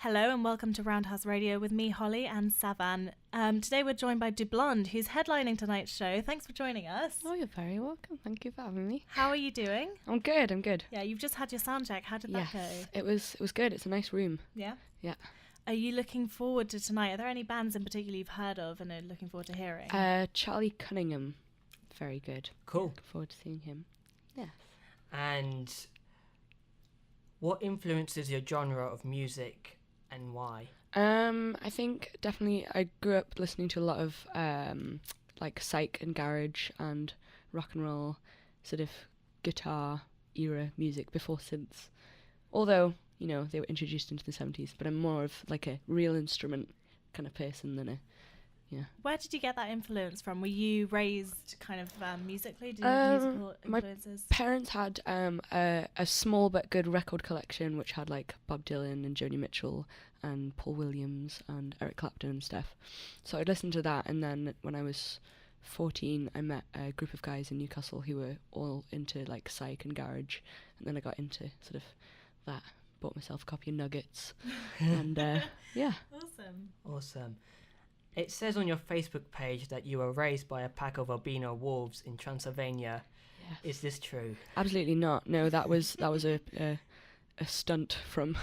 Hello and welcome to Roundhouse Radio with me, Holly, and Savan. Today we're joined by Dublond, who's headlining tonight's show. Thanks for joining us. Oh, you're very welcome. Thank you for having me. How are you doing? I'm good. Yeah, you've just had your sound check. How did that go? It was good. It's a nice room. Yeah? Yeah. Are you looking forward to tonight? Are there any bands in particular you've heard of and are looking forward to hearing? Charlie Cunningham. Very good. Cool. Looking forward to seeing him. Yes. And what influences your genre of music and why? I think definitely I grew up listening to a lot of like psych and garage and rock and roll, sort of guitar era music before synths. Although, you know, they were introduced into the 70s, but I'm more of like a real instrument kind of person than a, yeah. Where did you get that influence from? Were you raised kind of musically? Did you have musical influences? My parents had a small but good record collection which had like Bob Dylan and Joni Mitchell and Paul Williams and Eric Clapton and stuff. So I'd listen to that, and then when I was 14 I met a group of guys in Newcastle who were all into like psych and garage, and then I got into sort of that. Bought myself a copy of Nuggets and yeah. Awesome. It says on your Facebook page that you were raised by a pack of albino wolves in Transylvania. Yes. Is this true? Absolutely not. No, that was a stunt from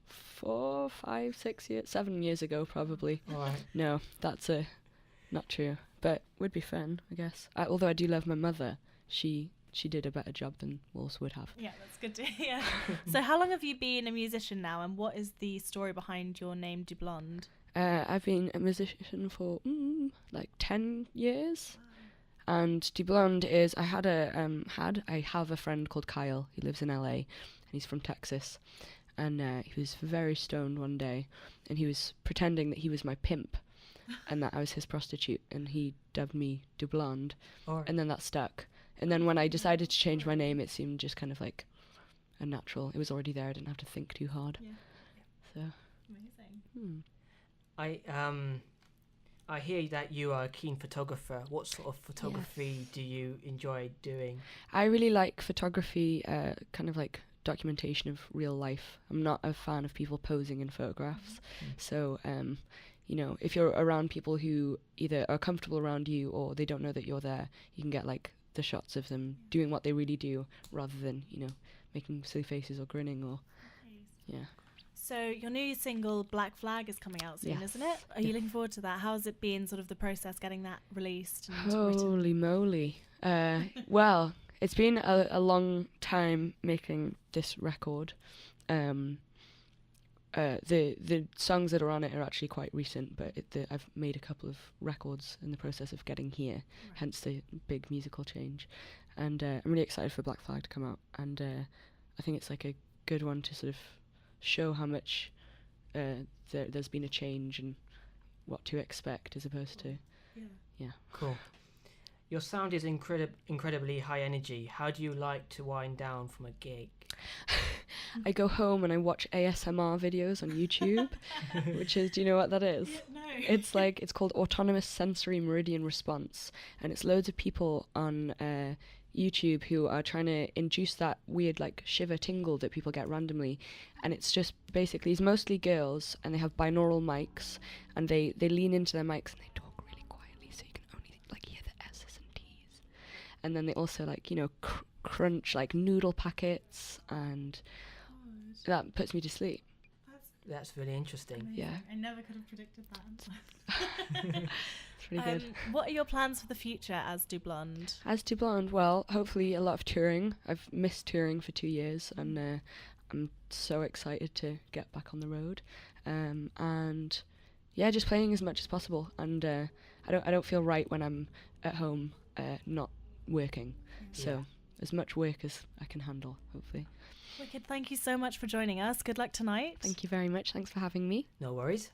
4, 5, 6 years, 7 years ago probably. All right. No, that's not true. But would be fun, I guess. Although I do love my mother, she did a better job than wolves would have. Yeah, that's good to hear. So how long have you been a musician now, and what is the story behind your name, Dublond? I've been a musician for like 10 years. And Dublond is, I have a friend called Kyle who lives in LA, and he's from Texas. And he was very stoned one day, and he was pretending that he was my pimp and that I was his prostitute, and he dubbed me Dublond. And then that stuck. And then when I decided to change my name, it seemed just kind of like a natural. It was already there. I didn't have to think too hard. Yeah. So. Amazing. I hear that you are a keen photographer. What sort of photography do you enjoy doing? I really like photography, kind of like documentation of real life. I'm not a fan of people posing in photographs. So, you know, if you're around people who either are comfortable around you or they don't know that you're there, you can get like the shots of them doing what they really do rather than, you know, making silly faces or grinning or, yeah. So your new single, Black Flag, is coming out soon, Yes. isn't it? Are you looking forward to that? How's it been, sort of the process getting that released and Holy moly. Well, it's been a long time making this record. The songs that are on it are actually quite recent, but I've made a couple of records in the process of getting here, hence the big musical change. And I'm really excited for Black Flag to come out, and I think it's like a good one to sort of show how much there's been a change and what to expect as opposed to... Yeah. Cool. Your sound is incredibly high energy. How do you like to wind down from a gig? I go home and I watch ASMR videos on YouTube, which is, do you know what that is? Yeah, no. It's called Autonomous Sensory Meridian Response, and it's loads of people on YouTube who are trying to induce that weird like shiver tingle that people get randomly, and it's just basically, it's mostly girls, and they have binaural mics, and they lean into their mics and they talk really quietly so you can only like hear the S's and T's, and then they also like, you know, crunch like noodle packets, and that puts me to sleep. That's really interesting. Amazing. Yeah. I never could have predicted that. It's really good. What are your plans for the future as Dublond? As Dublond, well, hopefully a lot of touring. I've missed touring for 2 years, and I'm so excited to get back on the road. And yeah, just playing as much as possible. And I don't feel right when I'm at home not working. So as much work as I can handle, hopefully. Wicked, thank you so much for joining us. Good luck tonight. Thank you very much. Thanks for having me. No worries.